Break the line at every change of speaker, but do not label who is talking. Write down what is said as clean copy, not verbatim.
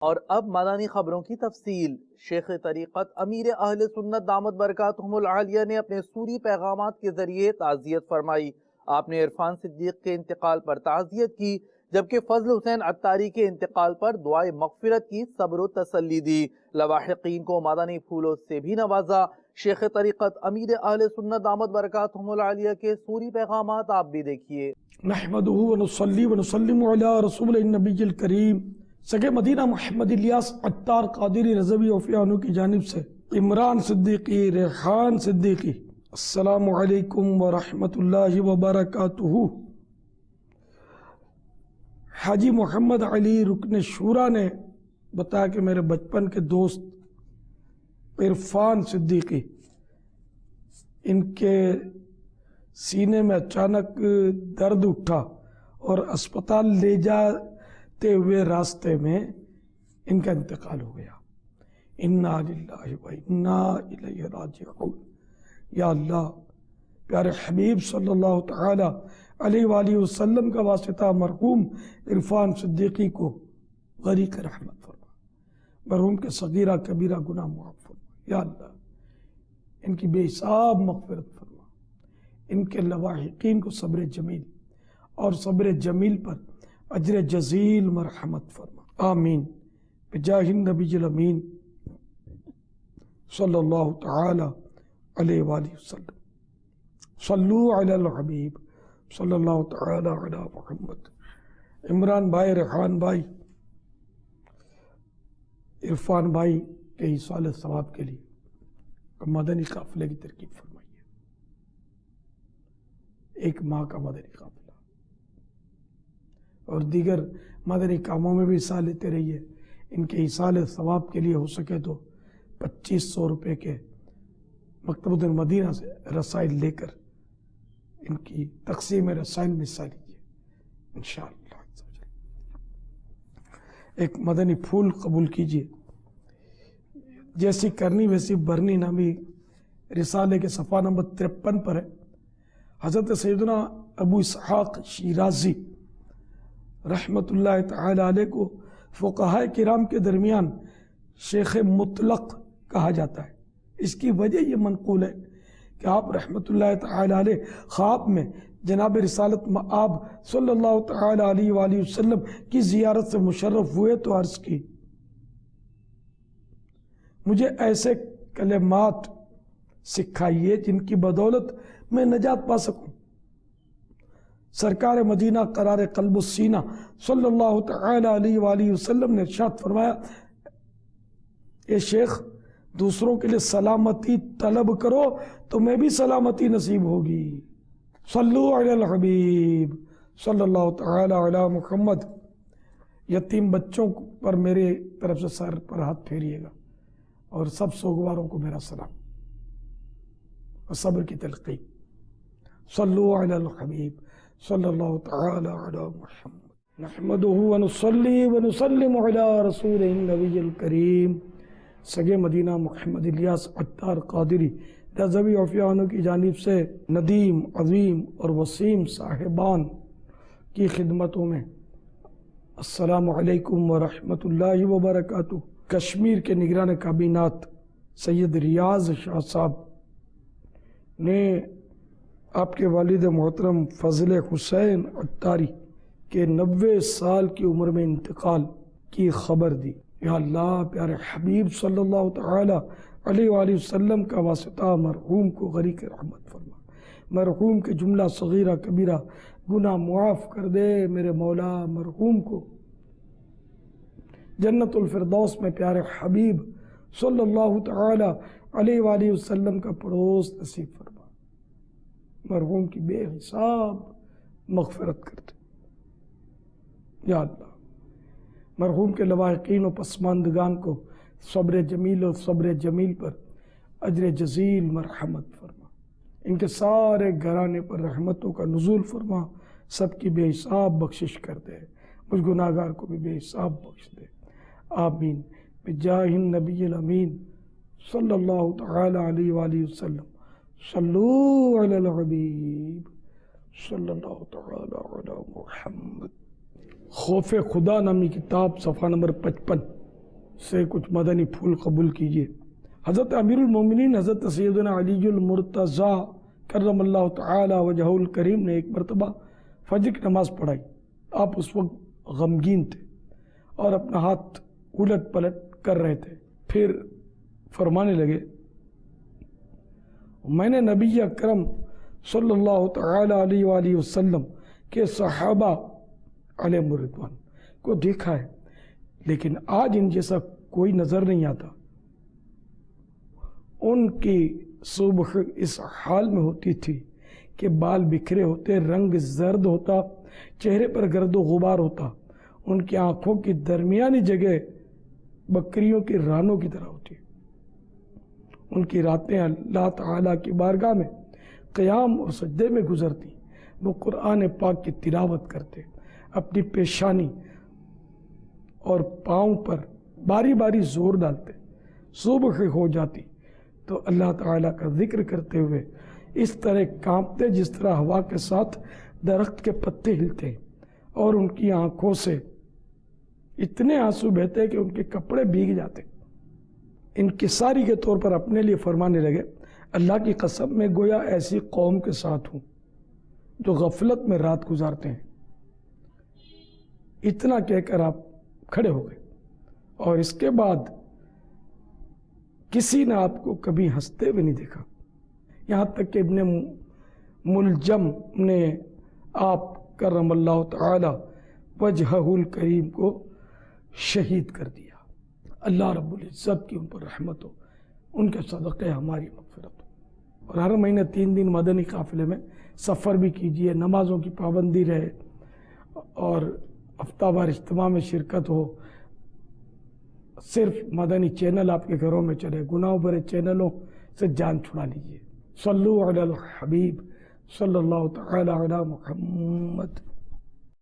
اور اب مدنی خبروں کی تفصیل۔ شیخ طریقت امیر اہل سنت دامت برکاتہم العالیہ نے اپنے سوری پیغامات کے ذریعے تعزیت فرمائی۔ آپ نے عرفان صدیق کے انتقال پر تعزیت کی، جبکہ فضل حسین عطاری کے انتقال پر دعائے مغفرت کی، صبر و تسلی دی۔ لواحقین کو مدنی پھولوں سے بھی نوازا۔ شیخ طریقت امیر اہل سنت دامت برکاتہم العالیہ کے سوری پیغامات آپ بھی دیکھیے۔
نحمدہ ونصلی ونسلم علی رسول النبی الکریم۔ سگے مدینہ محمد الیاس عطار قادری رضوی عفیہ عنہ کی جانب سے عمران صدیقی، ریحان صدیقی، السلام علیکم ورحمۃ اللہ وبرکاتہ۔ حاجی محمد علی رکن شورا نے بتایا کہ میرے بچپن کے دوست عرفان صدیقی، ان کے سینے میں اچانک درد اٹھا اور اسپتال لے جاتے ہوئے راستے میں ان کا انتقال ہو گیا۔ انا للہ و انا الیہ راجعون۔ یا اللہ، پیارے حبیب صلی اللہ تعالی علیہ وآلہ وسلم کا واسطہ مرحوم عرفان صدیقی کو غریق رحمت فرما، مرحوم کے صغیرہ کبیرہ گناہ معاف فرما۔ یا اللہ، ان کی بے حساب مغفرت فرما، ان کے لواحقین کو صبر جمیل اور صبر جمیل پر اجر جزیل مرحمت فرما، آمین بجاہ النبی الامین صلی اللہ تعالی علیہ وآلہ وسلم۔ صلو علی الحبیب صلی اللہ تعالی علی محمد۔ عمران بھائی، ریحان بھائی، عرفان بھائی کے ایصال ثواب کے لیے مدنی قافلے کی ترکیب فرمائیے۔ ایک ماہ کا مدنی قافلہ اور دیگر مدنی کاموں میں بھی حصہ لیتے رہیے۔ ان کے ایصال ثواب کے لیے ہو سکے تو 2500 روپے کے مکتبۃ المدینہ سے رسائل لے کر ان کی تقسیم رسائل میں حصہ لیجیے انشاءاللہ۔ ایک مدنی پھول قبول کیجیے۔ جیسی کرنی ویسی برنی نامی رسالے کے صفحہ نمبر 53 پر ہے۔ حضرت سیدنا ابو اسحاق شیرازی رحمت اللہ تعالی علیہ کو فقہاء کرام کے درمیان شیخ مطلق کہا جاتا ہے۔ اس کی وجہ یہ منقول ہے کہ آپ رحمت اللہ تعالی علیہ خواب میں جناب رسالت مآب صلی اللہ تعالی علیہ وآلہ وسلم کی زیارت سے مشرف ہوئے تو عرض کی، مجھے ایسے کلمات سکھائیے جن کی بدولت میں نجات پا سکوں۔ سرکار مدینہ قرار قلب السینہ صلی اللہ تعالی علیہ وآلہ وسلم نے ارشاد فرمایا، اے شیخ، دوسروں کے لیے سلامتی طلب کرو تو میں بھی سلامتی نصیب ہوگی۔ صلو علی الحبیب صلی اللہ تعالی علی محمد۔ یتیم بچوں پر میرے طرف سے سر پر ہاتھ پھیریے گا اور سب سوگواروں کو میرا سلام اور صبر کی تلقین۔ صلو علی الحبیب صلی اللہ تعالی علی محمد۔ نحمدہ ونصلی ونسلم علی رسول النبی الکریم۔ سگے مدینہ محمد الیاس عطار قادری رضوی عفیہ عنہ کی جانب سے ندیم، عظیم اور وسیم صاحبان کی خدمتوں میں السلام علیکم ورحمۃ اللہ وبرکاتہ۔ کشمیر کے نگران کابینات سید ریاض شاہ صاحب نے آپ کے والد محترم فضل حسین عطاری کے 90 سال کی عمر میں انتقال کی خبر دی۔ یا اللہ، پیارے حبیب صلی اللہ تعالی علیہ وآلہ وسلم کا واسطہ مرحوم کو غریق رحمت فرما، مرحوم کے جملہ صغیرہ کبیرہ گناہ معاف کر دے۔ میرے مولا، مرحوم کو جنت الفردوس میں پیارے حبیب صلی اللہ تعالی علیہ وآلہ وسلم کا پڑوس نصیب فرما، مرحوم کی بے حساب مغفرت کر دے۔ یا اللہ، مرحوم کے لواحقین و پسماندگان کو صبر جمیل اور صبر جمیل پر اجر جزیل مرحمت فرما، ان کے سارے گھرانے پر رحمتوں کا نزول فرما، سب کی بے حساب بخشش کر دے، مجھ گناہگار کو بھی بے حساب بخش دے، آمین بجاہ النبی الامین صلی اللہ تعالی علیہ وآلہ وسلم۔ صلو علی الحبیب صلی اللہ تعالی علی محمد۔ خوف خدا نامی کتاب صفحہ نمبر 55۔ سے کچھ مدنی پھول قبول کیجیے۔ حضرت امیر المومنین حضرت سیدنا علی المرتضیٰ کرم اللہ تعالی وجہہ الکریم نے ایک مرتبہ فجر کی نماز پڑھائی۔ آپ اس وقت غمگین تھے اور اپنا ہاتھ الٹ پلٹ کر رہے تھے، پھر فرمانے لگے میں نے نبی اکرم صلی اللہ تعالی علیہ وآلہ وسلم کے صحابہ علیہ رضوان کو دیکھا ہے، لیکن آج ان جیسا کوئی نظر نہیں آتا۔ ان کی صبح اس حال میں ہوتی تھی کہ بال بکھرے ہوتے، رنگ زرد ہوتا، چہرے پر گرد و غبار ہوتا، ان کی آنکھوں کی درمیانی جگہ بکریوں کی رانوں کی طرح ہوتی۔ ان کی راتیں اللہ تعالیٰ کی بارگاہ میں قیام اور سجدے میں گزرتی۔ وہ قرآن پاک کی تلاوت کرتے، اپنی پیشانی اور پاؤں پر باری باری زور ڈالتے۔ صبح ہو جاتی تو اللہ تعالیٰ کا ذکر کرتے ہوئے اس طرح کانپتے جس طرح ہوا کے ساتھ درخت کے پتے ہلتے، اور ان کی آنکھوں سے اتنے آنسو بہتے کہ ان کے کپڑے بھیگ جاتے۔ انکساری کے طور پر اپنے لیے فرمانے لگے اللہ کی قسم میں گویا ایسی قوم کے ساتھ ہوں جو غفلت میں رات گزارتے ہیں۔ اتنا کہہ کر آپ کھڑے ہو گئے، اور اس کے بعد کسی نے آپ کو کبھی ہنستے بھی نہیں دیکھا، یہاں تک کہ ابن ملجم نے آپ کرم اللہ تعالی وجہہ الکریم کو شہید کر دیا۔ اللہ رب العزت کی ان پر رحمت ہو، ان کے صدقے ہماری مغفرت ہو۔ اور ہر مہینے 3 دن مدنی قافلے میں سفر بھی کیجئے، نمازوں کی پابندی رہے، اور ہفتہ وار اجتماع میں شرکت ہو۔ صرف مدنی چینل آپ کے گھروں میں چلے، گناہوں بھرے چینلوں سے جان چھڑا لیجئے۔ صلو علی الحبیب صلی اللہ تعالی علی محمد۔